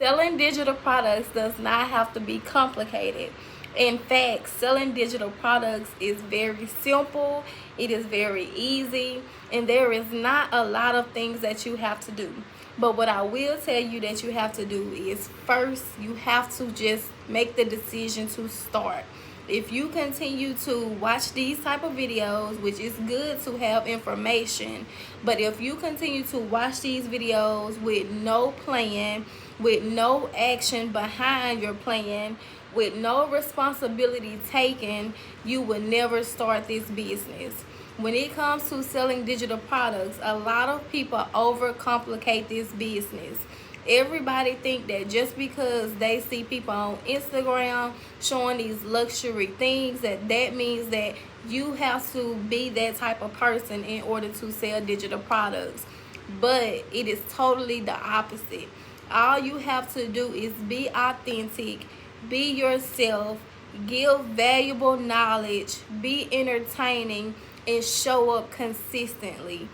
Selling digital products does not have to be complicated. In fact, selling digital products is very simple, it is very easy, and there is not a lot of things that you have to do. But what I will tell you that you have to do is first, you have to just make the decision to start. If you continue to watch these type of videos, which is good to have information, but if you continue to watch these videos with no plan, with no action behind your plan, with no responsibility taken, you will never start this business. When it comes to selling digital products, a lot of people overcomplicate this business. Everybody think that just because they see people on Instagram showing these luxury things, that means that you have to be that type of person in order to sell digital products. But it is totally the opposite. All you have to do is be authentic, be yourself, give valuable knowledge, be entertaining, and show up consistently.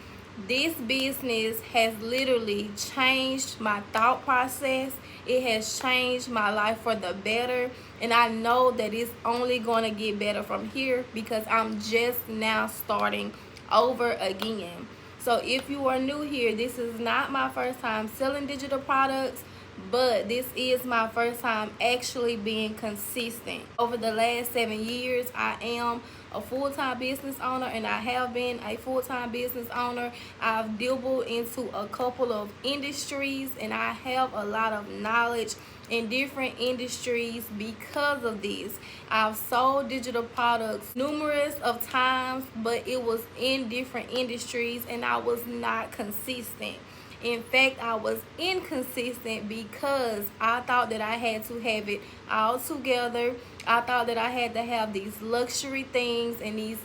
This business has literally changed my thought process. It has changed my life for the better, and I know that it's only going to get better from here because I'm just now starting over again. So if you are new here, this is not my first time selling digital products, but this is my first time actually being consistent. Over the last 7 years, I am a full-time business owner, and I have been a full-time business owner. I've dabbled into a couple of industries, and I have a lot of knowledge in different industries because of this. I've sold digital products numerous of times, but it was in different industries and I was not consistent. In fact, I was inconsistent because I thought that I had to have it all together. I thought that I had to have these luxury things and these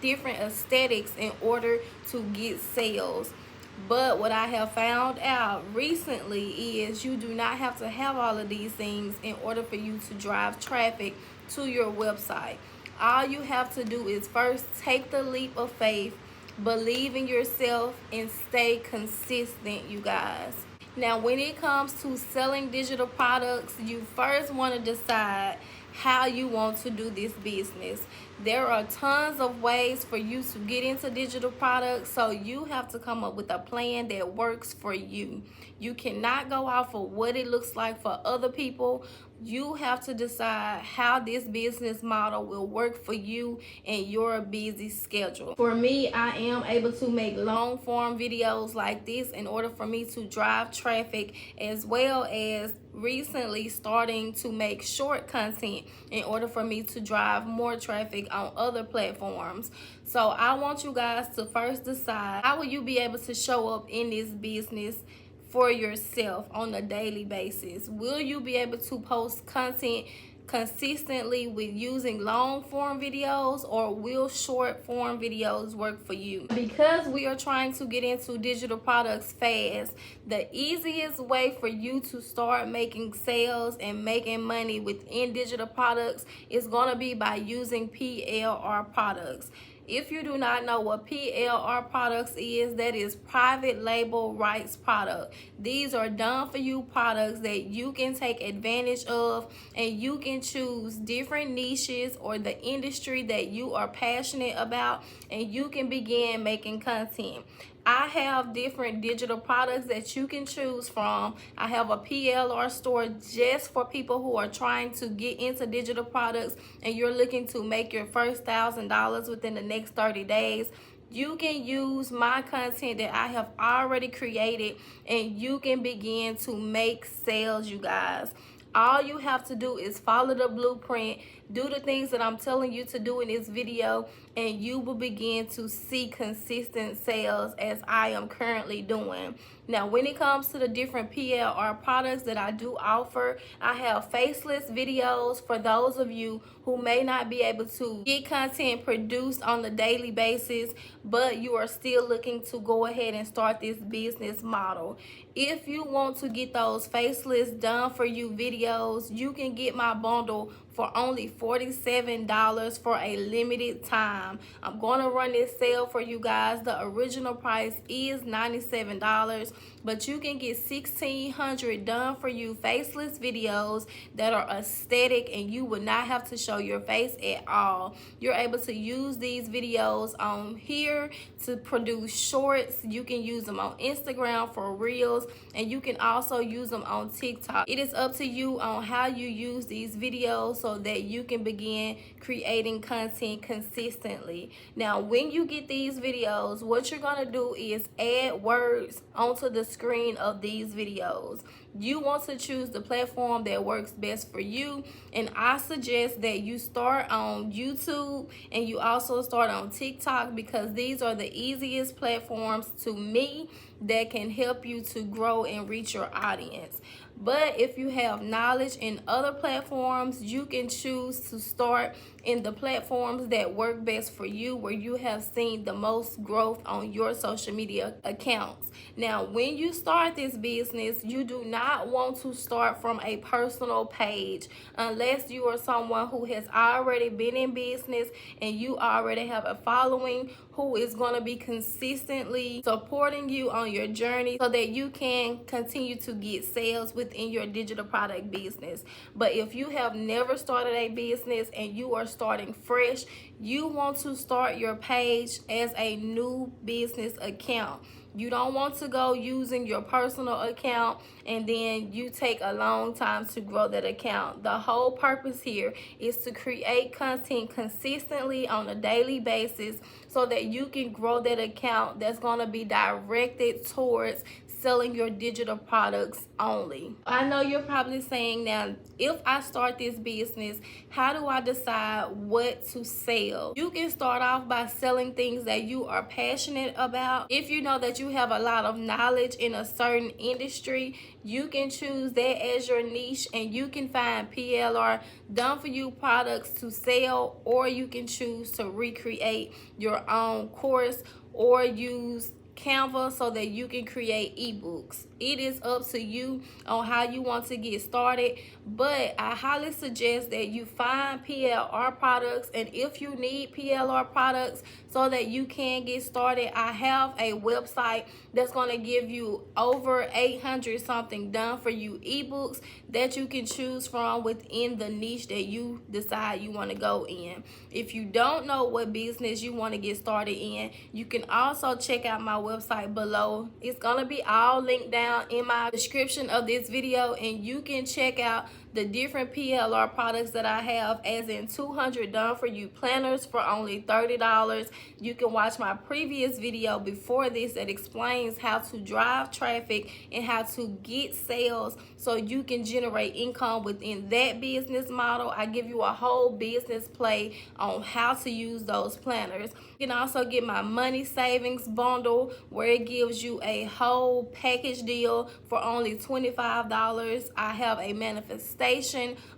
different aesthetics in order to get sales. But what I have found out recently is you do not have to have all of these things in order for you to drive traffic to your website. All you have to do is first take the leap of faith, believe in yourself, and stay consistent, you guys. Now, when it comes to selling digital products, you first want to decide how you want to do this business. There are tons of ways for you to get into digital products, so you have to come up with a plan that works for you. You cannot go off of what it looks like for other people. You have to decide how this business model will work for you and your busy schedule. For me, I am able to make long form videos like this in order for me to drive traffic, as well as recently starting to make short content in order for me to drive more traffic on other platforms. So I want you guys to first decide, how will you be able to show up in this business for yourself on a daily basis? Will you be able to post content consistently with using long form videos, or will short form videos work for you? Because we are trying to get into digital products fast, the easiest way for you to start making sales and making money within digital products is going to be by using PLR products. If you do not know what PLR products is, that is private label rights product. These are done for you products that you can take advantage of, and you can choose different niches or the industry that you are passionate about, and you can begin making content. I have different digital products that you can choose from. I have a PLR store just for people who are trying to get into digital products and you're looking to make your first $1,000 within the next 30 days. You can use my content that I have already created and you can begin to make sales, you guys. All you have to do is follow the blueprint, do the things that I'm telling you to do in this video, and you will begin to see consistent sales as I am currently doing. Now, when it comes to the different PLR products that I do offer, I have faceless videos for those of you who may not be able to get content produced on a daily basis, but you are still looking to go ahead and start this business model. If you want to get those faceless done for you videos, you can get my bundle for only $47 for a limited time. I'm going to run this sale for you guys. The original price is $97. but you can get 1,600 done for you faceless videos that are aesthetic, and you would not have to show your face at all. You're able to use these videos on here to produce shorts. You can use them on Instagram for reels, and you can also use them on TikTok. It is up to you on how you use these videos so that you can begin creating content consistently. Now, when you get these videos, what you're going to do is add words onto the screen of these videos. You want to choose the platform that works best for you, and I suggest that you start on YouTube and you also start on TikTok, because these are the easiest platforms to me that can help you to grow and reach your audience. But if you have knowledge in other platforms, you can choose to start in the platforms that work best for you, where you have seen the most growth on your social media accounts. Now, when you start this business, you do not want to start from a personal page unless you are someone who has already been in business and you already have a following who is going to be consistently supporting you on your journey so that you can continue to get sales within your digital product business. But if you have never started a business and you are starting fresh, you want to start your page as a new business account. You don't want to go using your personal account and then you take a long time to grow that account. The whole purpose here is to create content consistently on a daily basis so that you can grow that account that's going to be directed towards selling your digital products only. I know you're probably saying, now, if I start this business, how do I decide what to sell? You can start off by selling things that you are passionate about. If you know that you have a lot of knowledge in a certain industry, you can choose that as your niche and you can find PLR done for you products to sell, or you can choose to recreate your own course or use Canva so that you can create ebooks. It is up to you on how you want to get started, but I highly suggest that you find PLR products, and if you need PLR products so that you can get started, I have a website that's going to give you over 800 something done for you ebooks that you can choose from within the niche that you decide you want to go in. If you don't know what business you want to get started in, you can also check out my website below. It's going to be all linked down in my description of this video, and you can check out the different PLR products that I have, as in 200 done for you planners for only $30. You can watch my previous video before this that explains how to drive traffic and how to get sales so you can generate income within that business model. I give you a whole business play on how to use those planners. You can also get my money savings bundle, where it gives you a whole package deal for only $25. I have a manifestation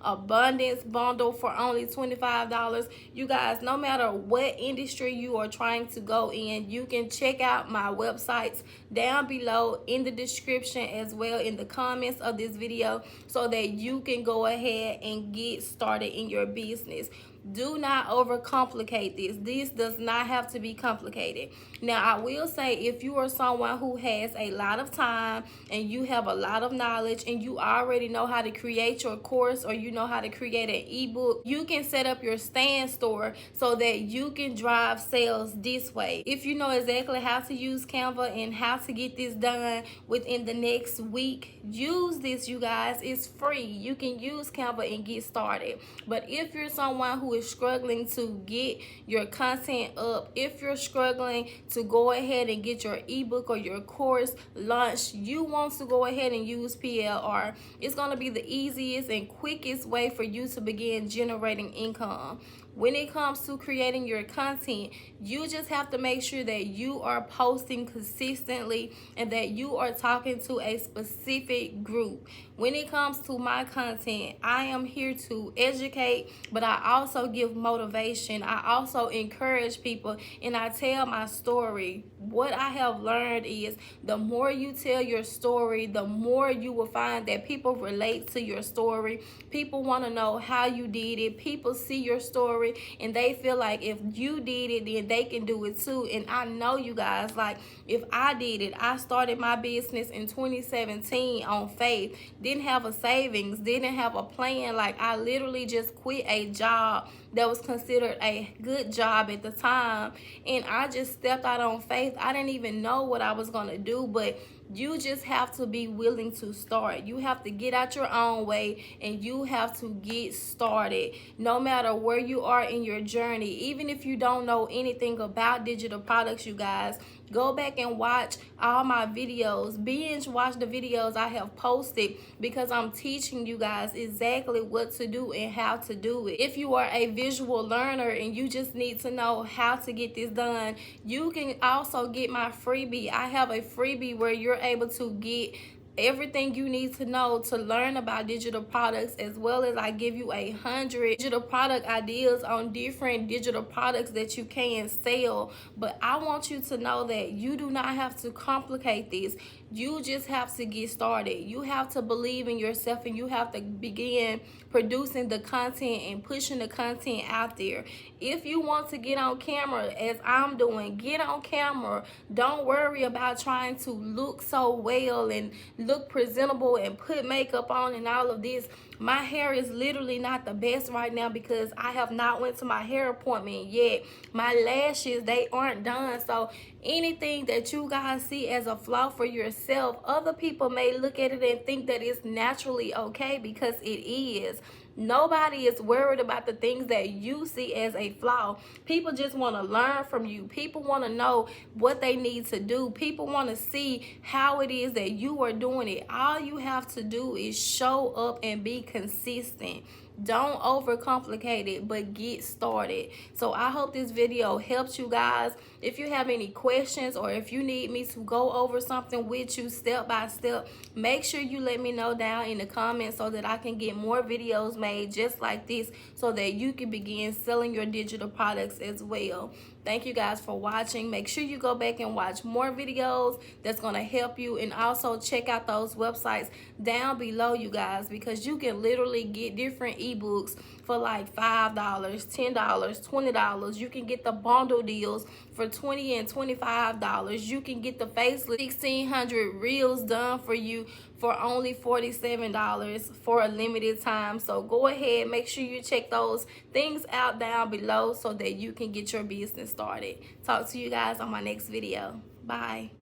abundance bundle for only $25. You guys, no matter what industry you are trying to go in, you can check out my websites down below in the description, as well in the comments of this video, so that you can go ahead and get started in your business. Do not overcomplicate this. This does not have to be complicated. Now, I will say, if you are someone who has a lot of time and you have a lot of knowledge and you already know how to create your course, or you know how to create an ebook, you can set up your stand store so that you can drive sales this way. If you know exactly how to use Canva and how to get this done within the next week, use this, you guys. It's free. You can use Canva and get started. But if you're someone who is struggling to get your content up, if you're struggling to go ahead and get your ebook or your course launched, you want to go ahead and use PLR. It's going to be the easiest and quickest way for you to begin generating income. When it comes to creating your content, you just have to make sure that you are posting consistently and that you are talking to a specific group. When it comes to my content, I am here to educate, but I also give motivation. I also encourage people, and I tell my story. what I have learned is the more you tell your story, the more you will find that people relate to your story. People want to know how you did it. People see your story and they feel like if you did it, then they can do it too. And I know, you guys, like, if I did it, I started my business in 2017 on faith, didn't have a savings, didn't have a plan. Like, I literally just quit a job that was considered a good job at the time, and I just stepped out on faith. I didn't even know what I was going to do, but you just have to be willing to start. You have to get out your own way and you have to get started. No matter where you are in your journey, even if you don't know anything about digital products, you guys, go back and watch all my videos. Binge watch the videos I have posted, because I'm teaching you guys exactly what to do and how to do it. If you are a visual learner and you just need to know how to get this done, you can also get my freebie. I have a freebie where you're able to get everything you need to know to learn about digital products, as well as I give you 100 digital product ideas on different digital products that you can sell. But I want you to know that you do not have to complicate this. You just have to get started. You have to believe in yourself and you have to begin producing the content and pushing the content out there. If you want to get on camera, as I'm doing, get on camera. Don't worry about trying to look so well and look presentable and put makeup on and all of this. My hair is literally not the best right now because I have not went to my hair appointment yet. My lashes, they aren't done. So anything that you guys see as a flaw for yourself, other people may look at it and think that it's naturally okay, because it is. Nobody is worried about the things that you see as a flaw. People just want to learn from you. People want to know what they need to do. People want to see how it is that you are doing it. All you have to do is show up and be consistent. Don't overcomplicate it, but get started. So I hope this video helps you guys. If you have any questions or if you need me to go over something with you step by step, make sure you let me know down in the comments so that I can get more videos made just like this, so that you can begin selling your digital products as well. Thank you guys for watching. Make sure you go back and watch more videos that's going to help you, and also check out those websites down below, you guys, because you can literally get different ebooks for like $5, $10, $20. You can get the bundle deals for $20 and $25. You can get the facelift 1600 reels done for you for only $47 for a limited time. So go ahead, make sure you check those things out down below so that you can get your business started. Talk to you guys on my next video. Bye.